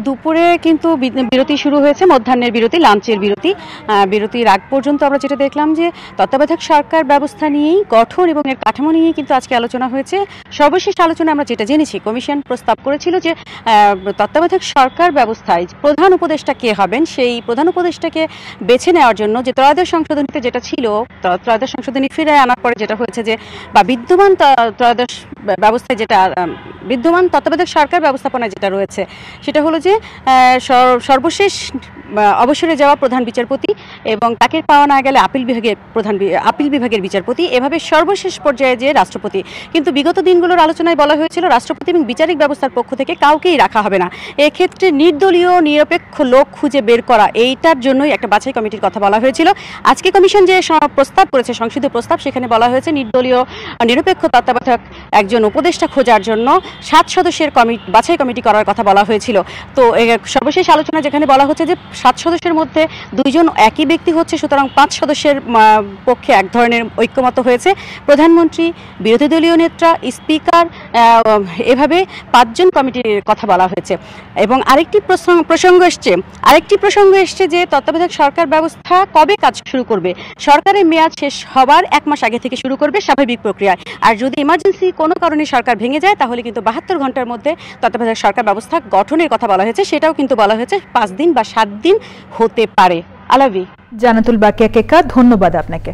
দুপুরে কিন্তু বিরতি শুরু হয়েছে, মধ্যাহ্নের বিরতি, লাঞ্চের বিরতি। বিরতির আগ পর্যন্ত আমরা যেটা দেখলাম যে তত্ত্বাবধায়ক সরকার ব্যবস্থা নিয়েই, গঠন এবং এর কাঠামো নিয়েই কিন্তু আজকে আলোচনা হয়েছে। সর্বশেষ আলোচনা আমরা যেটা জেনেছি, কমিশন প্রস্তাব করেছিল যে তত্ত্বাবধায়ক সরকার ব্যবস্থায় প্রধান উপদেষ্টা কে হবেন, সেই প্রধান উপদেষ্টাকে বেছে নেওয়ার জন্য যে ত্রয়োদশ সংশোধনীতে যেটা ছিল, ত্রয়োদশ সংশোধনী ফিরে আনার পরে যেটা হয়েছে যে, বা বিদ্যমান ত্রয়োদশ ব্যবস্থায় যেটা বিদ্যমান তত্ত্বাবধায়ক সরকার ব্যবস্থাপনায় যেটা রয়েছে, সেটা হলো যে সর্বশেষ অবসরে যাওয়া প্রধান বিচারপতি এবং তাকে পাওয়া না গেলে আপিল বিভাগের বিচারপতি, এভাবে সর্বশেষ পর্যায়ে যে রাষ্ট্রপতি। কিন্তু বিগত দিনগুলোর আলোচনায় বলা হয়েছিল রাষ্ট্রপতি এবং বিচারিক ব্যবস্থার পক্ষ থেকে কাউকেই রাখা হবে না। এক্ষেত্রে নির্দলীয় নিরপেক্ষ লোক খুঁজে বের করা, এইটার জন্যই একটা বাছাই কমিটির কথা বলা হয়েছিল। আজকে কমিশন যে প্রস্তাব করেছে, সংশোধিত প্রস্তাব, সেখানে বলা হয়েছে নির্দলীয় নিরপেক্ষ তত্ত্বাবধায়ক একজন উপদেষ্টা খোঁজার জন্য 7 সদস্যের বাছাই কমিটি করার কথা বলা হয়েছিল। তো সর্বশেষ আলোচনা যেখানে বলা হচ্ছে যে 7 সদস্যের মধ্যে 2 জন একই ব্যক্তি হচ্ছে, সুতরাং 5 সদস্যের পক্ষে এক ধরনের ঐক্যমত হয়েছে। প্রধানমন্ত্রী, বিরোধী দলীয় নেতা, স্পিকার, এভাবে 5 জন কমিটির কথা বলা হয়েছে। এবং আরেকটি প্রসঙ্গ এসছে যে তত্ত্বাবধায়ক সরকার ব্যবস্থা কবে কাজ শুরু করবে। সরকারের মেয়াদ শেষ হবার 1 মাস আগে থেকে শুরু করবে স্বাভাবিক প্রক্রিয়ায়। আর যদি ইমার্জেন্সি কোনো কারণে সরকার ভেঙে যায়, তাহলে কিন্তু 72 ঘন্টার মধ্যে তত্ত্বাবধায়ক সরকার ব্যবস্থা গঠনের কথা বলা হয়েছে। সেটাও কিন্তু বলা হয়েছে 5 দিন বা 7 দিন হতে পারে। আলাভি। জান্নাতুল বাকিয়া কেকা, ধন্যবাদ আপনাকে।